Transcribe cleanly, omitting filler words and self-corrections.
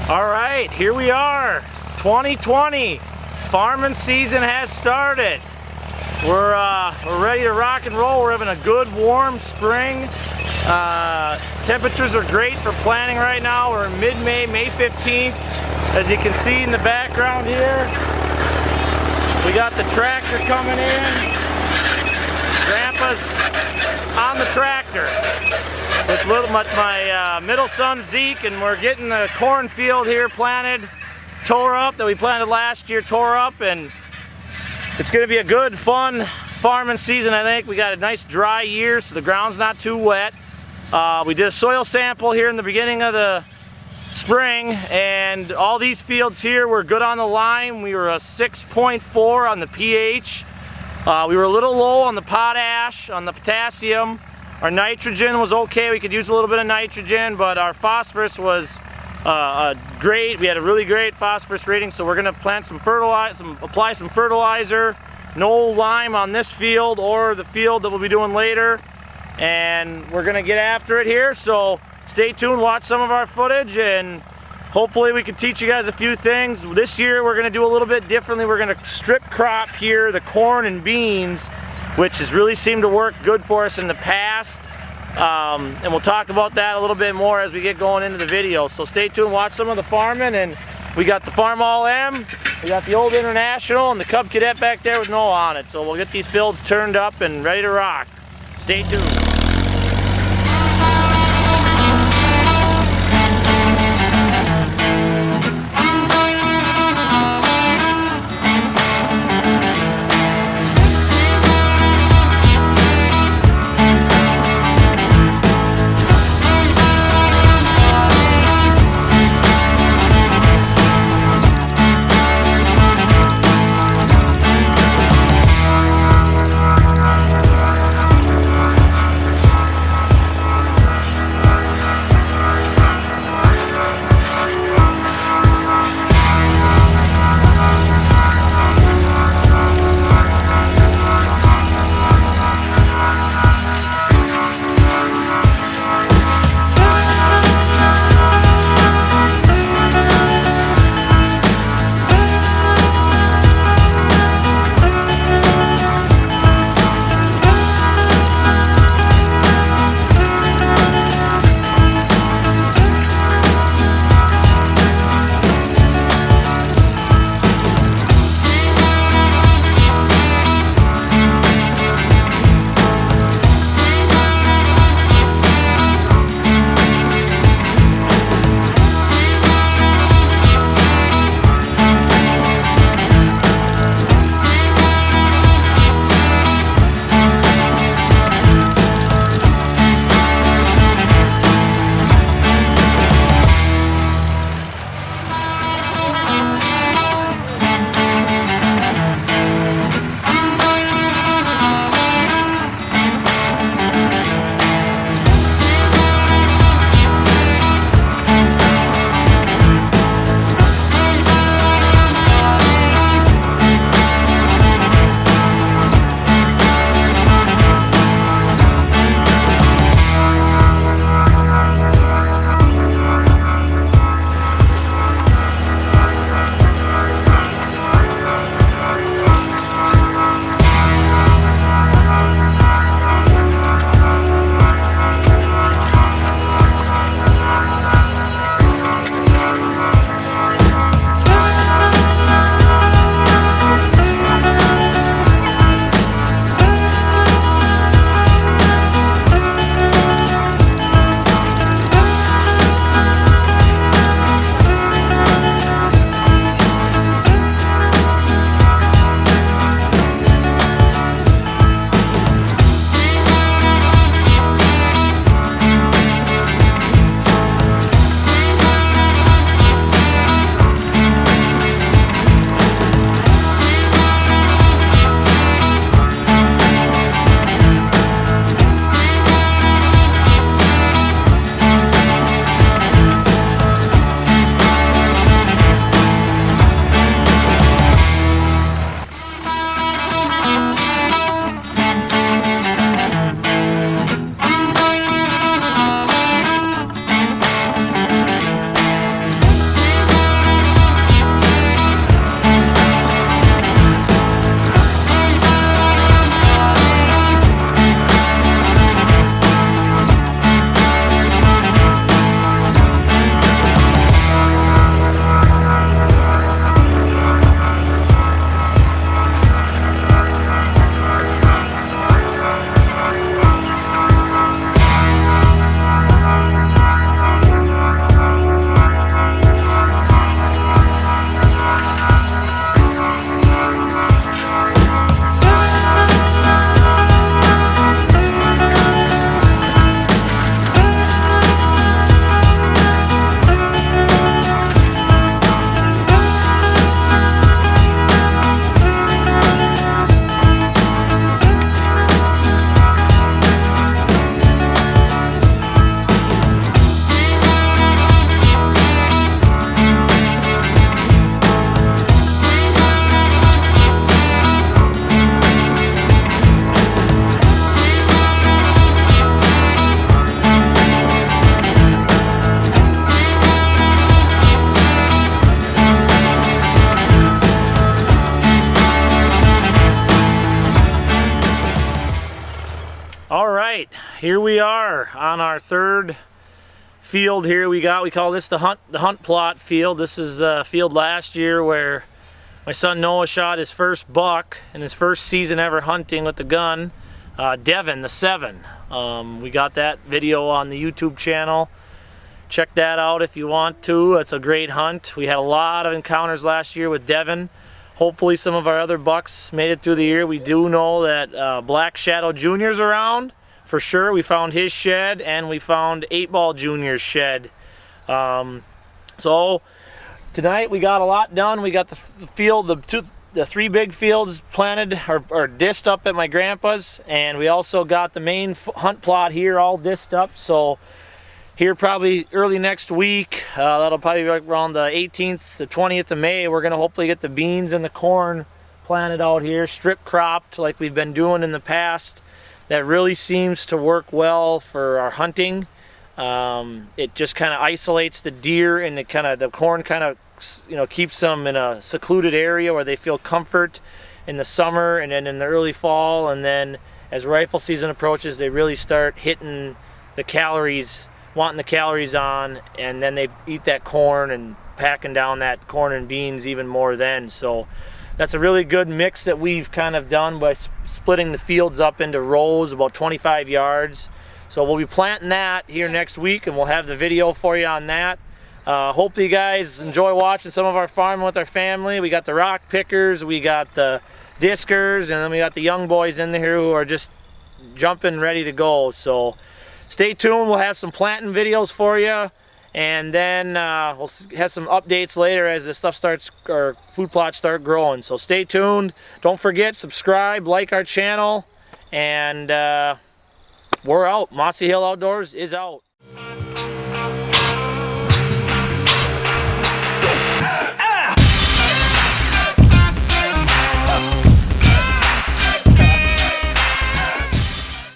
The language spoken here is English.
All right, here we are, 2020. Farming season has started. We're ready to rock and roll. We're having a good warm spring. Temperatures are great for planting right now. We're in mid-May, May 15th. As you can see in the background here, we got the tractor coming in. Grandpa's on the tractor with my middle son Zeke, and we're getting the cornfield here planted, tore up, that we planted last year, tore up, and it's going to be a good, fun farming season. I think we got a nice dry year, so the ground's not too wet. We did a soil sample here in the beginning of the spring, and all these fields here were good on the lime. We were a 6.4 on the pH. We were a little low on the potash, on the potassium. Our nitrogen was okay. We could use a little bit of nitrogen, but our phosphorus was great. We had a really great phosphorus rating, so we're going to plant apply some fertilizer. No lime on this field or the field that we'll be doing later, and we're going to get after it here. So stay tuned, watch some of our footage, and hopefully we can teach you guys a few things. This year we're going to do a little bit differently. We're going to strip crop here the corn and beans, which has really seemed to work good for us in the past. And we'll talk about that a little bit more as we get going into the video. So stay tuned, watch some of the farming, and we got the Farm All M, we got the Old International, and the Cub Cadet back there with Noah on it. So we'll get these fields turned up and ready to rock. Stay tuned. here we are on our third field here. We call this the hunt plot field. This is the field last year where my son Noah shot his first buck in his first season ever hunting with the gun. Devin, the 7. We got that video on the YouTube channel. Check that out if you want to. It's a great hunt. We had a lot of encounters last year with Devin. Hopefully some of our other bucks made it through the year. We do know that Black Shadow Jr.'s around for sure. We found his shed, and we found 8 Ball Jr.'s shed. So tonight we got a lot done. We got the field, the 3 big fields planted or disced up at my grandpa's, and we also got the main hunt plot here all disced up. So here probably early next week, that'll probably be around the 18th to 20th of May, we're going to hopefully get the beans and the corn planted out here, strip cropped like we've been doing in the past. That really seems to work well for our hunting. It just kind of isolates the deer, and the corn kind of, you know, keeps them in a secluded area where they feel comfort in the summer and then in the early fall. And then as rifle season approaches, they really start hitting the calories, wanting the calories on, and then they eat that corn and packing down that corn and beans even more then. So that's a really good mix that we've kind of done by splitting the fields up into rows about 25 yards. So we'll be planting that here next week, and we'll have the video for you on that. Hope you guys enjoy watching some of our farming with our family. We got the rock pickers, we got the discers, and then we got the young boys in there who are just jumping ready to go. So stay tuned. We'll have some planting videos for you, and then we'll have some updates later as the stuff starts, or food plots start growing. So stay tuned. Don't forget, subscribe, like our channel, and we're out. Mossy Hill Outdoors is out.